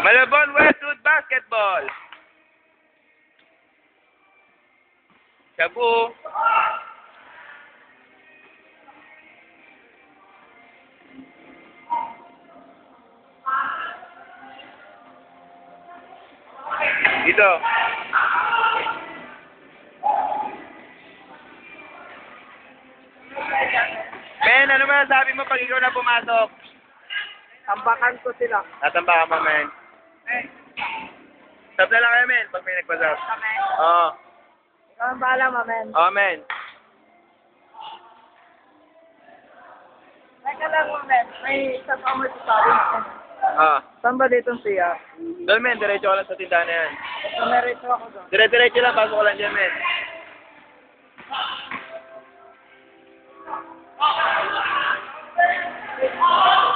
Malabon Westwood Basketball. Shabu. Dito. Men, ano ba sabi mo pag ikaw na pumasok? Tambakan ko sila. Tatambakan mo, men. Stop na lang kayo, men, pag may nagpasok. Oo. Ikaw ang bahala, mamen. Oo, men. Teka lang, mamen. May isa pa mo sasabi. Oo. Saan ba dito siya? Doon, men, diretso ka lang sa tindahan na yan. Tumerecho ako doon. Diretso lang, pasok ko lang dyan, men. Oh,